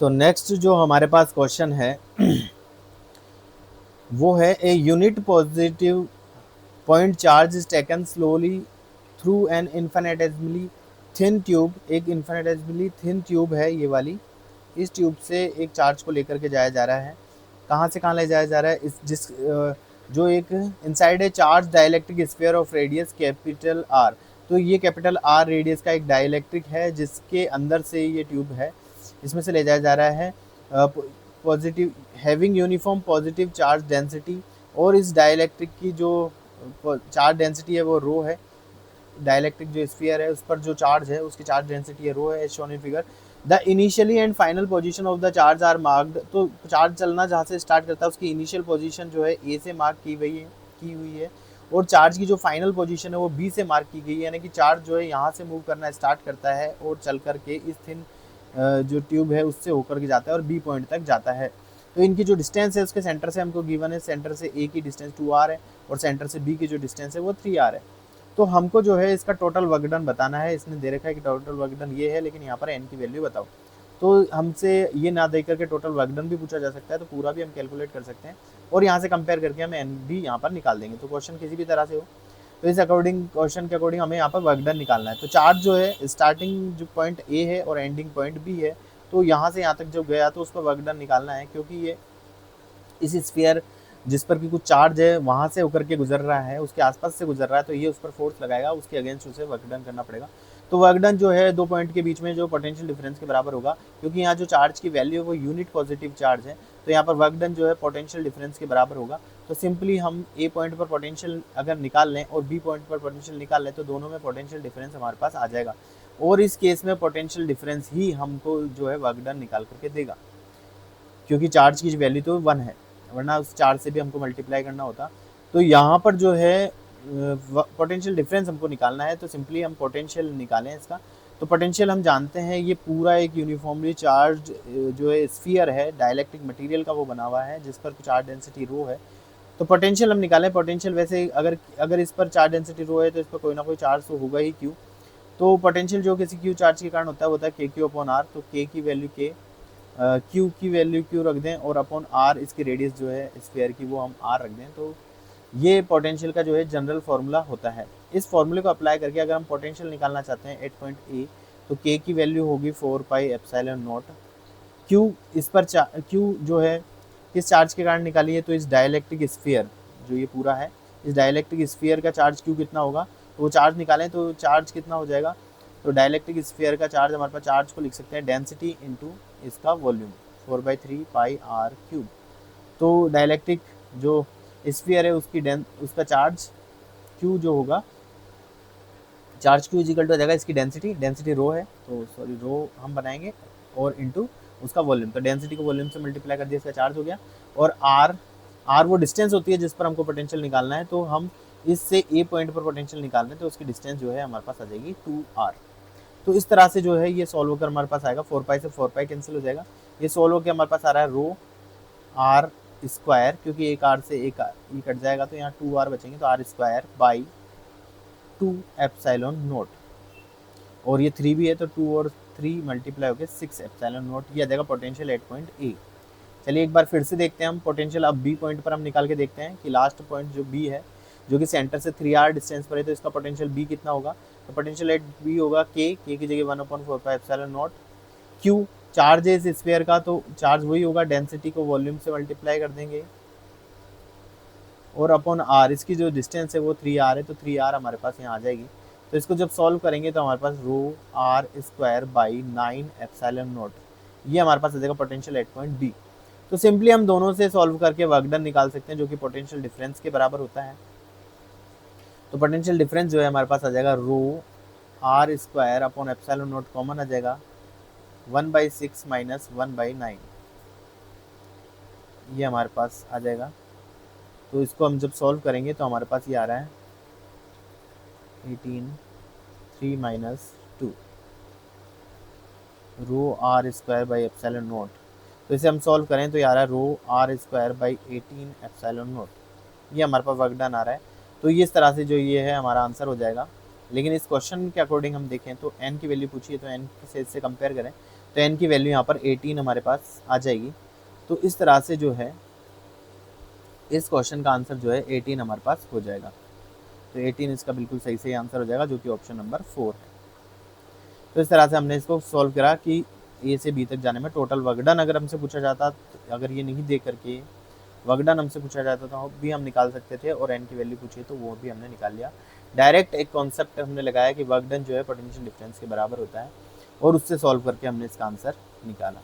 तो नेक्स्ट जो हमारे पास क्वेश्चन है वो है A unit positive point charge is taken slowly through an infinitesimally thin tube. एक इन्फिनेटेसिमली थिन ट्यूब है ये वाली, इस ट्यूब से एक चार्ज को लेकर के जाया जा रहा है। कहाँ से कहाँ ले जाया जा रहा है? इस जिस जो एक इनसाइड है charge dielectric sphere of radius capital R. तो ये कैपिटल आर रेडियस का एक डाइलेक्ट्रिक है जिसके अंदर से ये ट्यूब है, इसमें से ले जाया जा रहा है positive having uniform positive charge density. और इस डाइलेक्ट्रिक की जो चार्ज डेंसिटी है वो रो है। डाइलेक्ट्रिक जो स्फीयर है उस पर जो चार्ज है उसकी चार्ज डेंसिटी है रो है, as shown in figure. The initially and final position of the charge are marked. तो चार्ज चलना जहाँ से स्टार्ट करता है उसकी इनिशियल पोजीशन जो है ए से मार्क की हुई है और चार्ज की जो फाइनल पोजीशन है वो बी से मार्क की गई है। यानी कि चार्ज जो है यहाँ से मूव करना स्टार्ट करता है और चल करके इस थिन जो ट्यूब है उससे होकर के जाता है और बी पॉइंट तक जाता है। तो इनकी जो डिस्टेंस है उसके सेंटर से हमको गिवन है, सेंटर से ए की डिस्टेंस 2r है और सेंटर से बी की जो डिस्टेंस है वो 3r है। तो हमको जो है इसका टोटल वर्क डन बताना है। इसने दे रखा है कि टोटल वर्क डन ये है, लेकिन यहाँ पर एन की वैल्यू बताओ। तो हमसे ये ना देख करके टोटल वर्क डन भी पूछा जा सकता है, तो पूरा भी हम कैलकुलेट कर सकते हैं और यहाँ से कंपेयर करके हम एन भी यहाँ पर निकाल देंगे। तो क्वेश्चन किसी भी तरह से हो तो इस अकॉर्डिंग क्वेश्चन के अकॉर्डिंग हमें यहाँ पर वर्क डन निकालना है। तो चार्ज जो है स्टार्टिंग जो पॉइंट ए है और एंडिंग पॉइंट बी है, तो यहाँ से यहाँ तक जो गया तो उस पर वर्क डन निकालना है, क्योंकि ये इस स्फीयर जिस पर कि कुछ चार्ज है वहाँ से होकर के गुजर रहा है, उसके आसपास से गुजर रहा है, तो ये उस पर फोर्स लगाएगा, उसके अगेंस्ट उसे वर्क डन करना पड़ेगा। तो वर्क डन जो है दो पॉइंट के बीच में जो पोटेंशियल डिफरेंस के बराबर होगा, क्योंकि यहाँ जो चार्ज की वैल्यू है वो यूनिट पॉजिटिव चार्ज है, तो यहाँ पर वर्क डन जो है पोटेंशियल डिफरेंस के बराबर होगा। तो सिंपली हम ए पॉइंट पर पोटेंशियल अगर निकाल लें और बी पॉइंट पर पोटेंशियल निकाल लें तो दोनों में पोटेंशियल डिफरेंस हमारे पास आ जाएगा और इस केस में पोटेंशियल डिफरेंस ही हमको जो है वर्क डन निकाल करके देगा, क्योंकि चार्ज की वैल्यू तो 1 है, वरना उस चार्ज से भी हमको मल्टीप्लाई करना होता। तो यहाँ पर जो है पोटेंशियल डिफरेंस हमको निकालना है, तो सिंपली हम पोटेंशियल निकालें इसका। तो पोटेंशियल हम जानते हैं ये पूरा एक यूनिफॉर्मली चार्ज जो है स्फीयर है डाइलेक्ट्रिक मटेरियल का वो बना हुआ है जिस पर चार्ज डेंसिटी रो है। तो पोटेंशियल हम निकालें। पोटेंशियल वैसे अगर अगर इस पर चार्ज डेंसिटी रो है तो इस पर कोई ना कोई चार्ज तो होगा ही क्यू। तो पोटेंशियल जो किसी क्यू चार्ज के कारण होता है के क्यू अपॉन आर। तो के की वैल्यू के, क्यू की वैल्यू क्यू रख दें और अपॉन आर इसकी रेडियस जो है स्फीयर की वो हम आर रख दें। तो ये पोटेंशियल का जो है जनरल फार्मूला होता है। इस फार्मूले को अप्लाई करके अगर हम पोटेंशियल निकालना चाहते हैं 8 पॉइंट ए, तो के की वैल्यू होगी 4 पाई एप्सिलॉन नॉट। क्यू इस पर क्यू जो है किस चार्ज के कारण निकाली है, तो इस डाइलेक्ट्रिक स्फीयर जो ये पूरा है इस डाइलेक्ट्रिक स्फीयर का चार्ज क्यू कितना होगा, तो वो चार्ज निकालें तो चार्ज कितना हो जाएगा। तो डाइलेक्ट्रिक स्फीयर का चार्ज हमारे पास चार्ज को लिख सकते हैं डेंसिटी इंटू इसका वॉल्यूम 4/3 पाई आर क्यूब। तो डाइलेक्ट्रिक जो स्फीयर है उसका चार्ज क्यू जो होगा, चार्ज क्यू इजिकल टू आ जाएगा इसकी डेंसिटी रो है, तो सॉरी रो हम बनाएंगे और इंटू उसका वॉल्यूम। तो डेंसिटी को वॉल्यूम से मल्टीप्लाई कर दिया, इसका चार्ज हो गया। और आर वो डिस्टेंस होती है जिस पर हमको पोटेंशियल निकालना है, तो हम इससे ए पॉइंट पर पोटेंशियल निकाल रहे हैं तो उसकी डिस्टेंस जो है हमारे पास आ जाएगी 2r। तो इस तरह से जो है ये सॉल्व होकर हमारे पास आएगा 4 पाई से 4 पाई कैंसिल हो जाएगा। ये सॉल्व होकर हमारे पास आ रहा है रो आर स्क्वायर, क्योंकि एक आर से एक ई कट जाएगा तो यहाँ 2r बचेंगे, तो R square by 2 epsilon naught. और ये 3 भी है तो 2 और 3 मल्टीप्लाई होकर 6 एप्सिलॉन नोट। ये आ जाएगा पोटेंशियल 8 पॉइंट ए। चलिए एक बार फिर से देखते हैं हम पोटेंशियल। अब बी पॉइंट पर हम निकाल के देखते हैं कि लास्ट पॉइंट जो बी है जो कि सेंटर से 3r डिस्टेंस पर है, तो इसका पोटेंशियल बी कितना होगा। तो पोटेंशियल एट बी होगा के की जगह 1/4 pi epsilon not. Q charge है इस स्फीयर का, तो चार्ज वही होगा, डेंसिटी को वॉल्यूम से मल्टीप्लाई कर देंगे और अपॉन आर इसकी जो डिस्टेंस है वो 3r है, तो 3r हमारे पास यहाँ आ जाएगी। तो इसको जब सॉल्व करेंगे तो हमारे पास rho are square by 9 epsilon naught ये हमारे पास आ जाएगा पोटेंशियल 8 पॉइंट बी। तो सिंपली हम दोनों से सॉल्व करके वर्क डन निकाल सकते हैं जो कि पोटेंशियल डिफरेंस के बराबर होता है। तो पोटेंशियल डिफरेंस जो है हमारे पास आ जाएगा rho are square upon epsilon naught common आ जाएगा 1/6 माइनस 1/9 ये हमारे पास आ जाएगा। तो इसको हम जब सॉल्व करेंगे तो हमारे पास ये आ रहा है 18 3 minus 2 rho are square by epsilon naught. तो इसे हम सॉल्व करें तो ये आ रहा है rho are square by 18 epsilon naught ये हमारे पास वर्क डन आ रहा है। तो ये इस तरह से जो ये है हमारा आंसर हो जाएगा। लेकिन इस क्वेश्चन के अकॉर्डिंग हम देखें तो n की वैल्यू पूछी है, तो n से इससे कंपेयर करें तो n की वैल्यू यहाँ पर 18 हमारे पास आ जाएगी। तो इस तरह से जो है इस क्वेश्चन का आंसर जो है 18 हमारे पास हो जाएगा। तो 18 इसका बिल्कुल सही से आंसर हो जाएगा, जो कि ऑप्शन नंबर 4 है। तो इस तरह से हमने इसको सॉल्व करा कि ए से बी तक जाने में टोटल वर्क डन अगर हमसे पूछा जाता, अगर ये नहीं दे करके वर्क डन हमसे पूछा जाता तो भी हम निकाल सकते थे, और एन की वैल्यू पूछी तो वो भी हमने निकाल लिया। डायरेक्ट एक कॉन्सेप्ट हमने लगाया कि वर्क डन जो है पोटेंशियल डिफरेंस के बराबर होता है, और उससे सॉल्व करके हमने इसका आंसर निकाला।